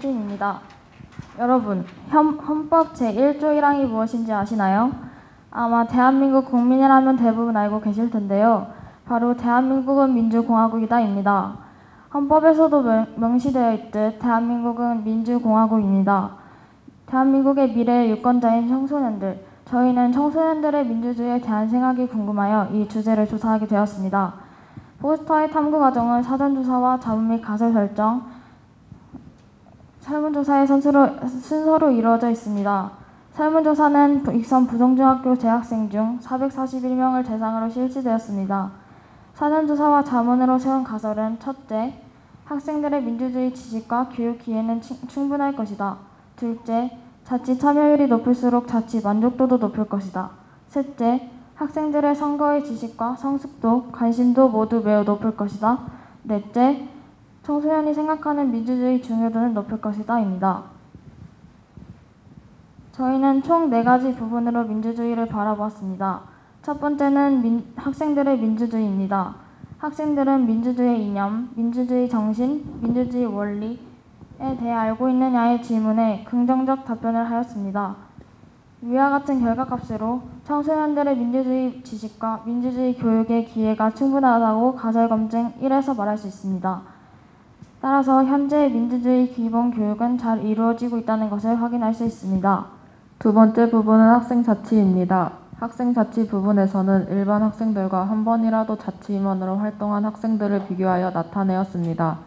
크리스틴입니다. 여러분, 헌법 제1조 1항이 무엇인지 아시나요? 아마 대한민국 국민이라면 대부분 알고 계실 텐데요. 바로 대한민국은 민주공화국이다입니다. 헌법에서도 명시되어 있듯 대한민국은 민주공화국입니다. 대한민국의 미래의 유권자인 청소년들, 저희는 청소년들의 민주주의에 대한 생각이 궁금하여 이 주제를 조사하게 되었습니다. 포스터의 탐구 과정은 사전조사와 자문 및 가설 설정, 설문조사의 순서로 이루어져 있습니다. 설문조사는 익선 부성중학교 재학생 중 441명을 대상으로 실시되었습니다. 사전조사와 자문으로 세운 가설은 첫째, 학생들의 민주주의 지식과 교육 기회는 충분할 것이다. 둘째, 자치 참여율이 높을수록 자치 만족도도 높을 것이다. 셋째, 학생들의 선거의 지식과 성숙도, 관심도 모두 매우 높을 것이다. 넷째, 청소년이 생각하는 민주주의 중요도는 높을 것이다 입니다. 저희는 총 4가지 부분으로 민주주의를 바라보았습니다. 첫 번째는 학생들의 민주주의입니다. 학생들은 민주주의 이념, 민주주의 정신, 민주주의 원리에 대해 알고 있느냐의 질문에 긍정적 답변을 하였습니다. 위와 같은 결과값으로 청소년들의 민주주의 지식과 민주주의 교육의 기회가 충분하다고 가설검증 1에서 말할 수 있습니다. 따라서 현재 민주주의 기본 교육은 잘 이루어지고 있다는 것을 확인할 수 있습니다. 두 번째 부분은 학생자치입니다. 학생자치 부분에서는 일반 학생들과 한 번이라도 자치임원으로 활동한 학생들을 비교하여 나타내었습니다.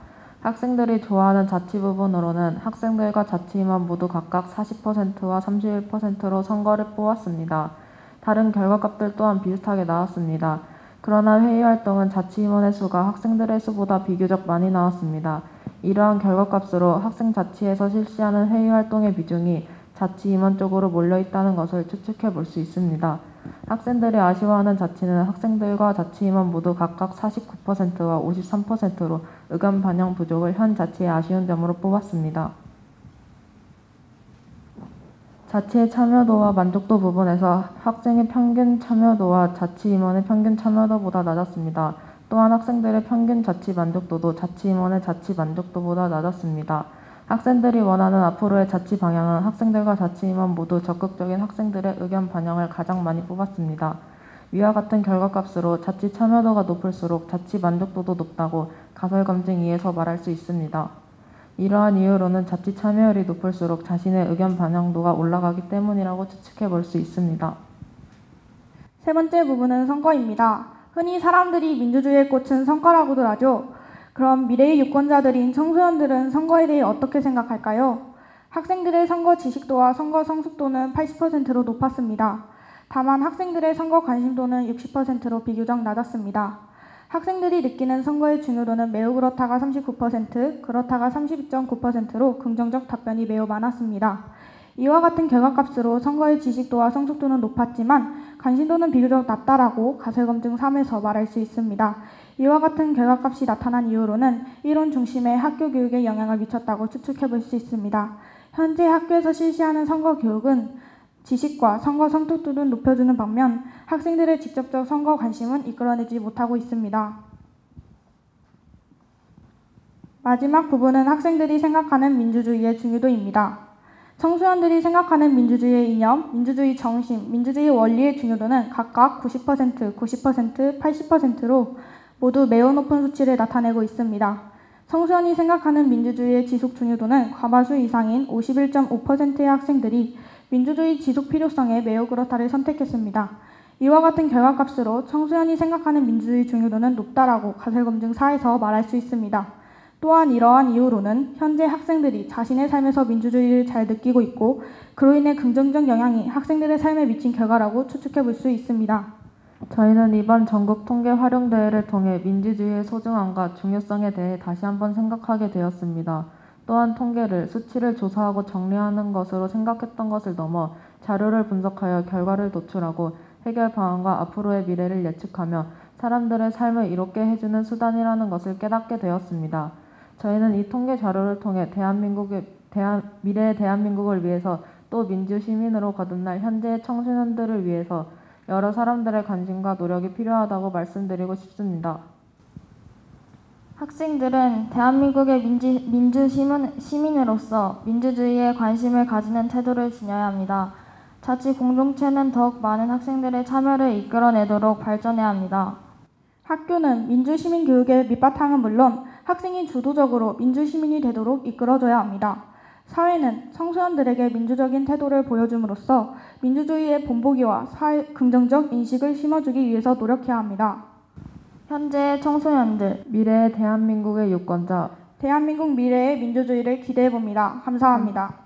학생들이 좋아하는 자치 부분으로는 학생들과 자치임원 모두 각각 40%와 31%로 선거를 뽑았습니다. 다른 결과값들 또한 비슷하게 나왔습니다. 그러나 회의활동은 자치임원의 수가 학생들의 수보다 비교적 많이 나왔습니다. 이러한 결과값으로 학생자치에서 실시하는 회의활동의 비중이 자치임원 쪽으로 몰려있다는 것을 추측해 볼 수 있습니다. 학생들이 아쉬워하는 자치는 학생들과 자치임원 모두 각각 49%와 53%로 의견 반영 부족을 현 자치의 아쉬운 점으로 뽑았습니다. 자치의 참여도와 만족도 부분에서 학생의 평균 참여도와 자치임원의 평균 참여도보다 낮았습니다. 또한 학생들의 평균 자치 만족도도 자치임원의 자치 만족도보다 낮았습니다. 학생들이 원하는 앞으로의 자치 방향은 학생들과 자치임원 모두 적극적인 학생들의 의견 반영을 가장 많이 뽑았습니다. 위와 같은 결과값으로 자치 참여도가 높을수록 자치 만족도도 높다고 가설검증 2에서 말할 수 있습니다. 이러한 이유로는 자치 참여율이 높을수록 자신의 의견 반영도가 올라가기 때문이라고 추측해 볼 수 있습니다. 세 번째 부분은 선거입니다. 흔히 사람들이 민주주의의 꽃은 선거라고들 하죠. 그럼 미래의 유권자들인 청소년들은 선거에 대해 어떻게 생각할까요? 학생들의 선거 지식도와 선거 성숙도는 80%로 높았습니다. 다만 학생들의 선거 관심도는 60%로 비교적 낮았습니다. 학생들이 느끼는 선거의 중요도는 매우 그렇다가 39%, 그렇다가 32.9%로 긍정적 답변이 매우 많았습니다. 이와 같은 결과값으로 선거의 지식도와 성숙도는 높았지만 관심도는 비교적 낮다라고 가설검증 3에서 말할 수 있습니다. 이와 같은 결과값이 나타난 이유로는 이론 중심의 학교 교육에 영향을 미쳤다고 추측해 볼 수 있습니다. 현재 학교에서 실시하는 선거 교육은 지식과 선거 성숙도를 높여주는 반면 학생들의 직접적 선거 관심은 이끌어내지 못하고 있습니다. 마지막 부분은 학생들이 생각하는 민주주의의 중요도입니다. 청소년들이 생각하는 민주주의의 이념, 민주주의 정신, 민주주의 원리의 중요도는 각각 90%, 90%, 80%로 모두 매우 높은 수치를 나타내고 있습니다. 청소년이 생각하는 민주주의의 지속 중요도는 과반수 이상인 51.5%의 학생들이 민주주의 지속 필요성에 매우 그렇다를 선택했습니다. 이와 같은 결과값으로 청소년이 생각하는 민주주의 중요도는 높다라고 가설검증 4에서 말할 수 있습니다. 또한 이러한 이유로는 현재 학생들이 자신의 삶에서 민주주의를 잘 느끼고 있고 그로 인해 긍정적 영향이 학생들의 삶에 미친 결과라고 추측해 볼 수 있습니다. 저희는 이번 전국 통계 활용대회를 통해 민주주의의 소중함과 중요성에 대해 다시 한번 생각하게 되었습니다. 또한 통계를 수치를 조사하고 정리하는 것으로 생각했던 것을 넘어 자료를 분석하여 결과를 도출하고 해결 방안과 앞으로의 미래를 예측하며 사람들의 삶을 이롭게 해주는 수단이라는 것을 깨닫게 되었습니다. 저희는 이 통계 자료를 통해 미래의 대한민국을 위해서 또 민주시민으로 거듭날 현재의 청소년들을 위해서 여러 사람들의 관심과 노력이 필요하다고 말씀드리고 싶습니다. 학생들은 대한민국의 민주 시민으로서 민주주의에 관심을 가지는 태도를 지녀야 합니다. 자치 공동체는 더욱 많은 학생들의 참여를 이끌어내도록 발전해야 합니다. 학교는 민주시민 교육의 밑바탕은 물론 학생이 주도적으로 민주시민이 되도록 이끌어줘야 합니다. 사회는 청소년들에게 민주적인 태도를 보여줌으로써 민주주의의 본보기와 긍정적 인식을 심어주기 위해서 노력해야 합니다. 현재의 청소년들, 미래의 대한민국의 유권자, 대한민국 미래의 민주주의를 기대해봅니다. 감사합니다.